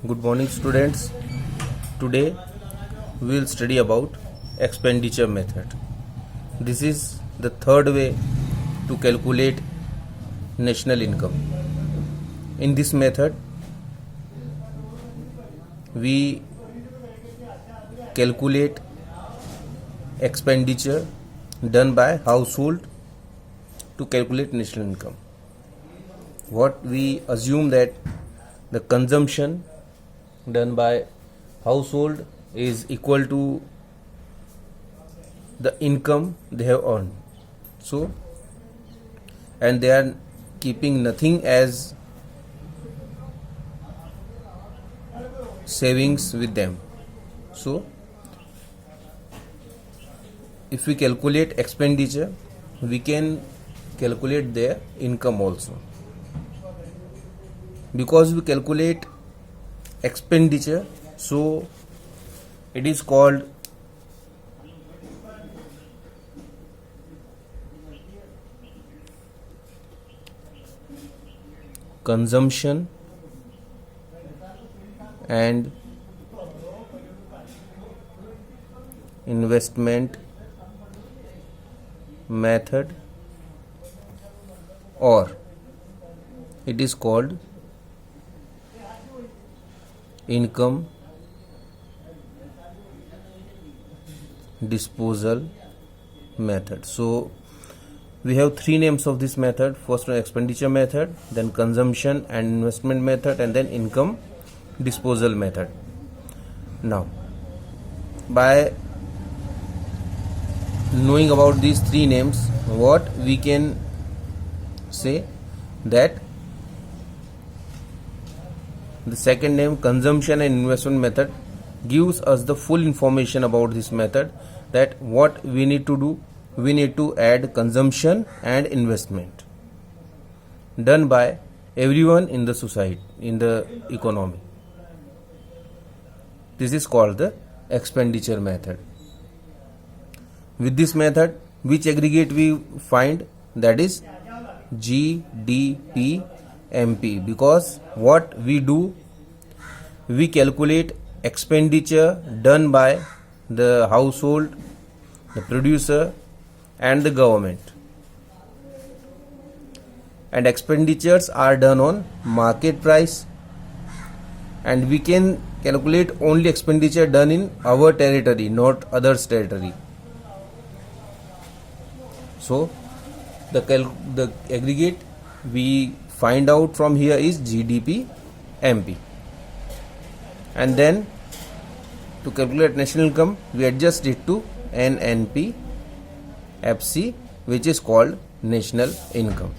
Good morning, students. Today we will study about expenditure method. This is the third way to calculate national income. In this method, we calculate expenditure done by household to calculate national income. What we assume that the consumption done by household is equal to the income they have earned. So, and they are keeping nothing as savings with them. So, if we calculate expenditure, we can calculate their income also. Because we calculate expenditure, so it is called consumption and investment method, or it is called income disposal method. So we have three names of this method. First one, expenditure method, then consumption and investment method, and then income disposal method. Now, by knowing about these three names, what we can say that the second name, consumption and investment method, gives us the full information about this method, that what we need to do. We need to add consumption and investment done by everyone in the society, in the economy. This is called the expenditure method. With this method, which aggregate we find, that is GDP MP, because what we do, we calculate expenditure done by the household, the producer and the government, and expenditures are done on market price, and we can calculate only expenditure done in our territory, not others' territory. So the aggregate we find out from here is GDP MP, and then to calculate national income, we adjust it to NNP FC, which is called national income.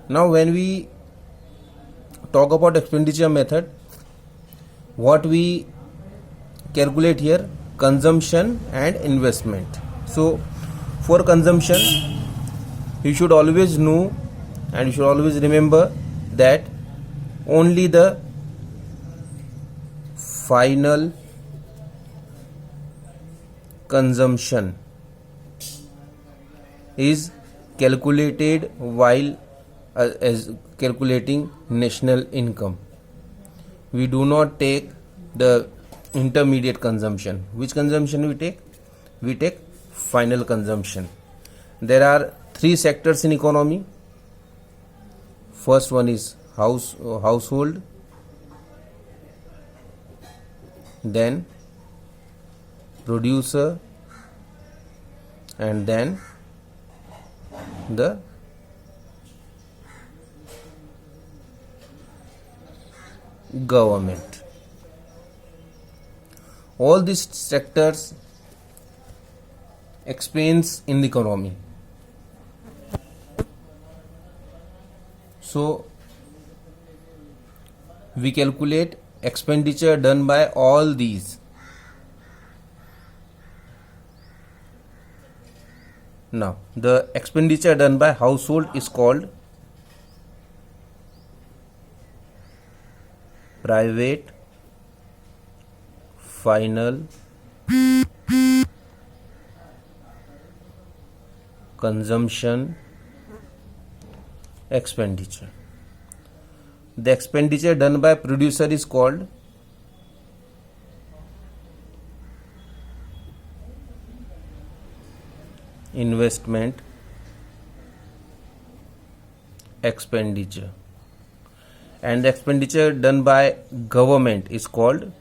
Now, when we talk about expenditure method, what we calculate here, consumption and investment. So for consumption, you should always know and you should always remember that only the final consumption is calculated while as calculating national income. We do not take the intermediate consumption. Which consumption we take? We take final consumption. There are three sectors in economy. First one is household, then producer, and then the government. All these sectors explains in the economy. So we calculate expenditure done by all these. Now the expenditure done by household is called private final consumption expenditure. The expenditure done by producer is called investment expenditure, and the expenditure done by government is called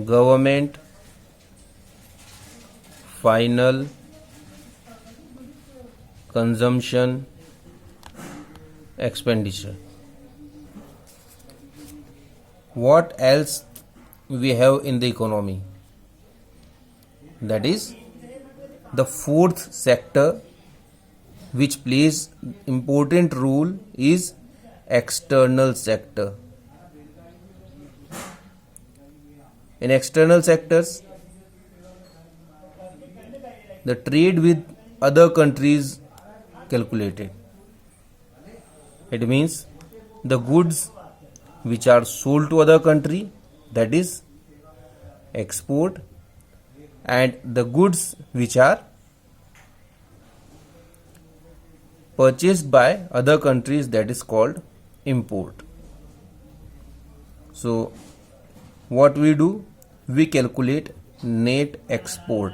government final consumption expenditure. What else we have in the economy? That is the fourth sector which plays important role is external sector. In external sectors, the trade with other countries calculated. It means the goods which are sold to other country, that is export, and the goods which are purchased by other countries, that is called import. So what we do, we calculate net export,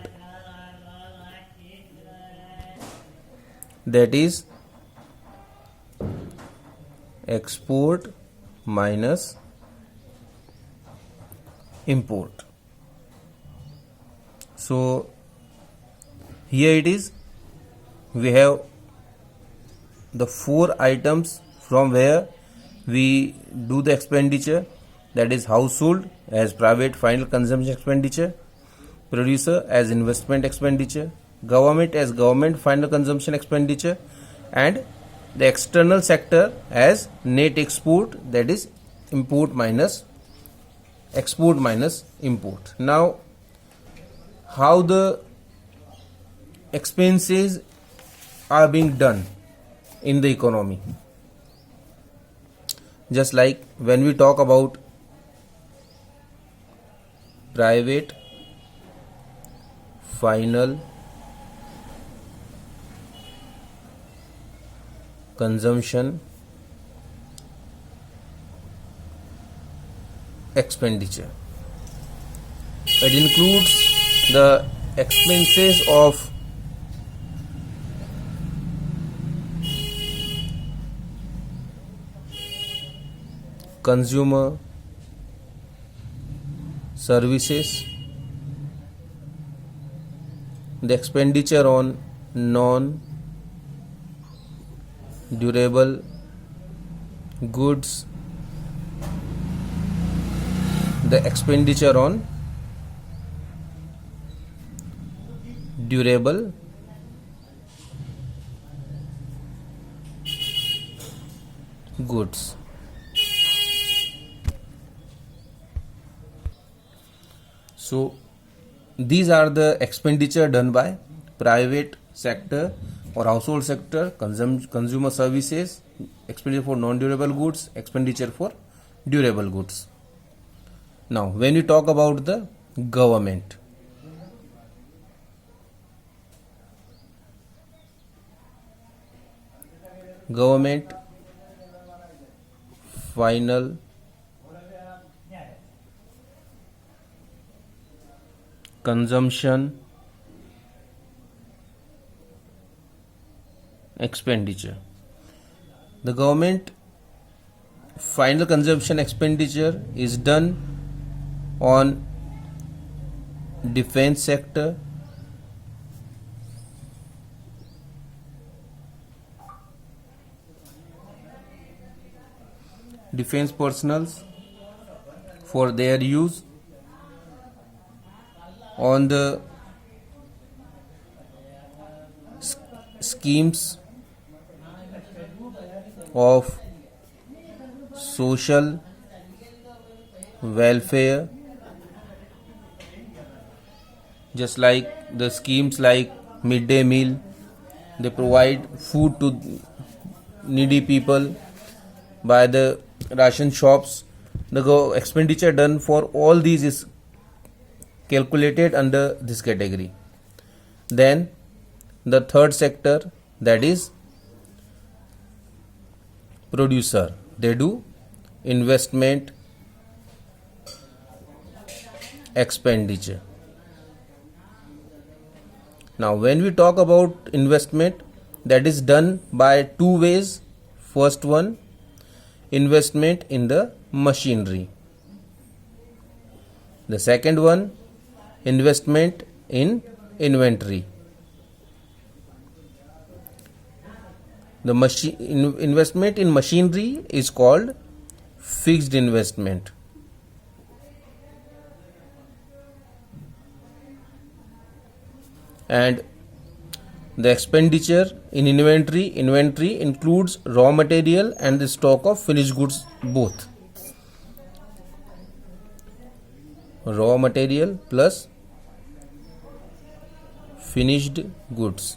that is export minus import. So here it is, we have the four items from where we do the expenditure, that is household as private final consumption expenditure, producer as investment expenditure, government as government final consumption expenditure, and the external sector as net export, that is import minus export minus import. Now how the expenses are being done in the economy? Just like when we talk about private final consumption expenditure, it includes the expenses of consumer services, the expenditure on non-durable goods, the expenditure on durable goods. So these are the expenditure done by private sector or household sector, consumer services, expenditure for non-durable goods, expenditure for durable goods. Now when we talk about the government, government final consumption expenditure. The government final consumption expenditure is done on defense sector, defense personnels for their use, on the schemes of social welfare, just like the schemes like midday meal, they provide food to needy people by the ration shops. The expenditure done for all these is calculated under this category. Then the third sector, that is producer. They do investment expenditure. Now when we talk about investment, that is done by two ways. First one, investment in the machinery. The second one, investment in inventory. The investment in machinery is called fixed investment. And the expenditure in inventory includes raw material and the stock of finished goods both. Raw material plus finished goods.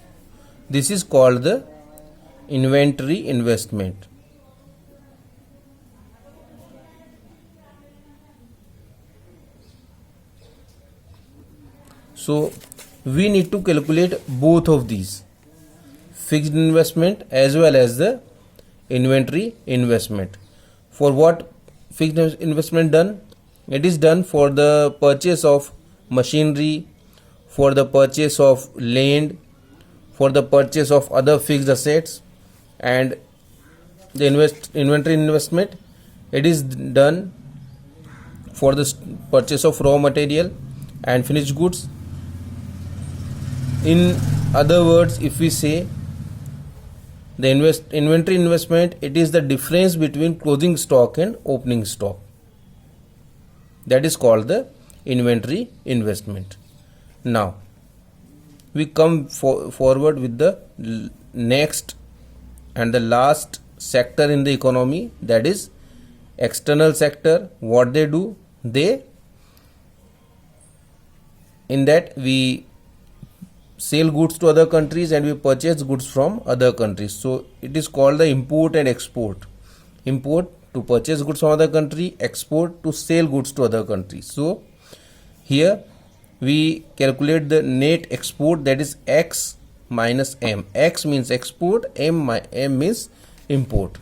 This is called the inventory investment. So we need to calculate both of these, fixed investment as well as the inventory investment. For what fixed investment done? It is done for the purchase of machinery, for the purchase of land, for the purchase of other fixed assets. And the inventory investment, it is done for the purchase of raw material and finished goods. In other words, if we say the inventory investment, it is the difference between closing stock and opening stock. That is called the inventory investment. Now we come forward with the next and the last sector in the economy, that is external sector. What they do? In that we sell goods to other countries and we purchase goods from other countries. So it is called the import and export. Import to purchase goods from other country, export to sell goods to other countries. So here we calculate the net export, that is X minus M. X means export, M means import.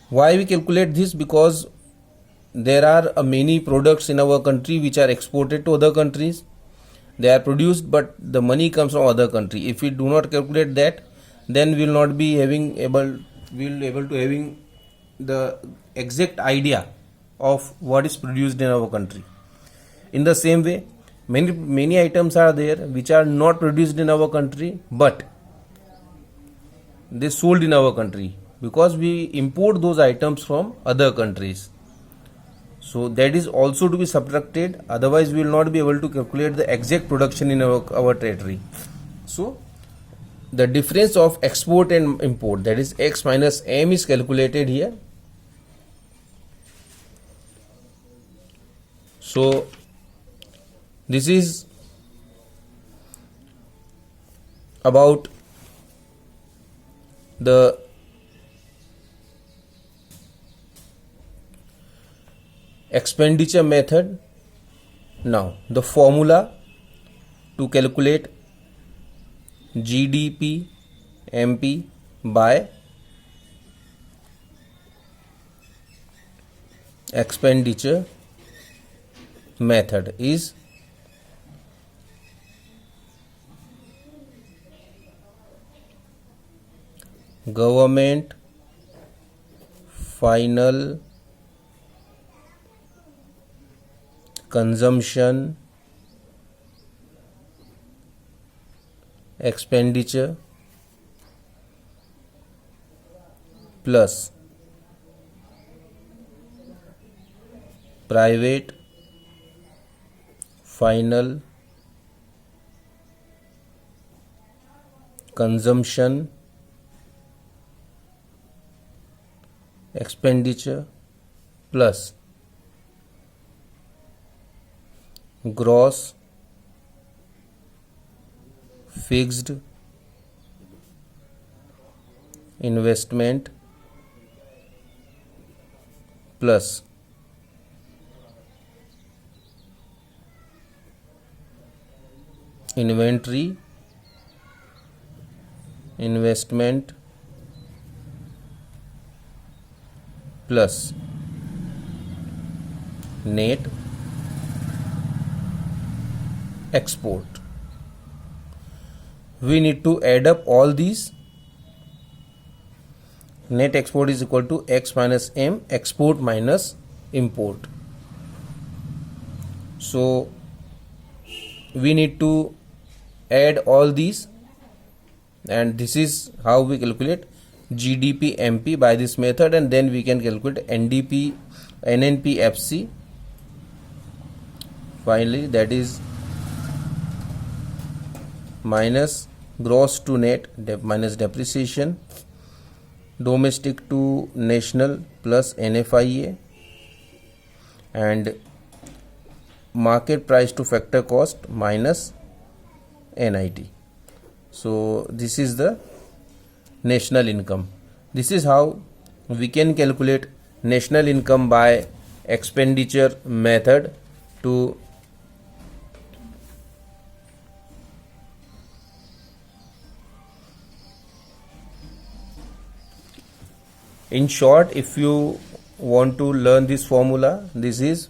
Why we calculate this? Because there are many products in our country which are exported to other countries. They are produced, but the money comes from other country. If we do not calculate that, then we will not be able to having the exact idea of what is produced in our country. In the same way, many items are there which are not produced in our country, but they sold in our country because we import those items from other countries. So that is also to be subtracted, otherwise we will not be able to calculate the exact production in our territory. So the difference of export and import, that is X minus M, is calculated here. So this is about the expenditure method. Now the formula to calculate GDP MP by expenditure method is government final consumption expenditure plus private final consumption expenditure plus gross fixed investment plus inventory, investment plus net export. We need to add up all these. Net export is equal to X minus M, export minus import. So we need to add all these, and this is how we calculate GDP MP by this method, and then we can calculate NDP NNP FC finally, that is minus gross to net minus depreciation, domestic to national plus NFIA, and market price to factor cost minus NIT. So this is the national income. This is how we can calculate national income by expenditure method to in short. If you want to learn this formula, this is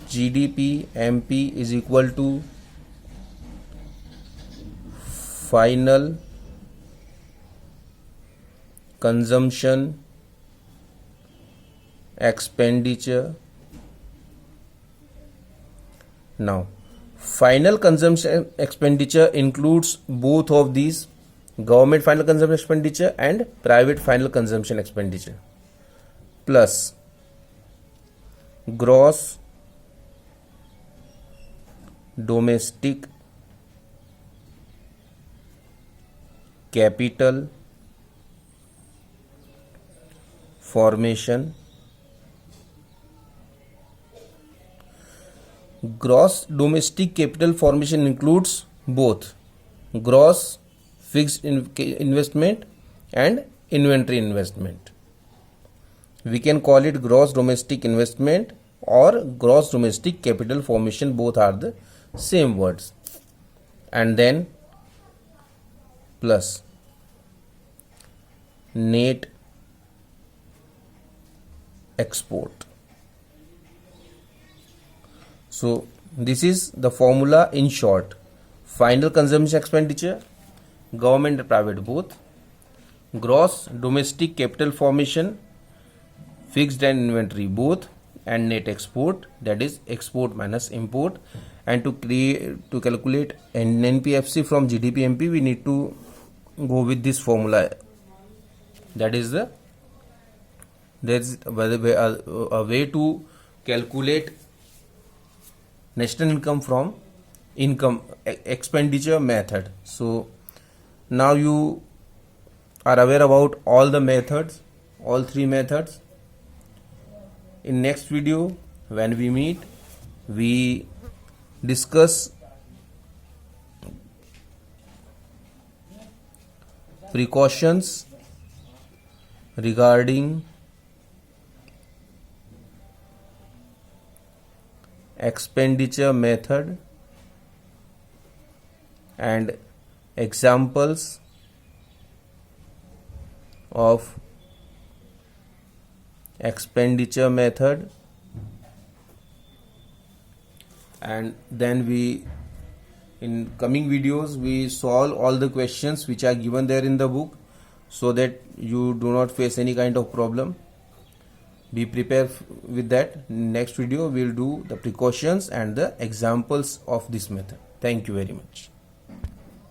GDP MP is equal to final consumption expenditure. Now final consumption expenditure includes both of these, government final consumption expenditure and private final consumption expenditure, plus gross domestic capital formation. Gross domestic capital formation includes both gross fixed investment and inventory investment. We can call it gross domestic investment or gross domestic capital formation, both are the same words. And then plus net export. So this is the formula in short: final consumption expenditure, government and private both, gross domestic capital formation, fixed and inventory both, and net export, that is export minus import. And to calculate NNPFC from GDP MP, we need to go with this formula. That is there's a way to calculate national income from expenditure method. So now you are aware about all the methods, all three methods. In next video, when we meet, we discuss precautions regarding expenditure method and examples of expenditure method, and then we in coming videos we solve all the questions which are given there in the book, so that you do not face any kind of problem. Be prepared with that. Next video we will do the precautions and the examples of this method. Thank you very much.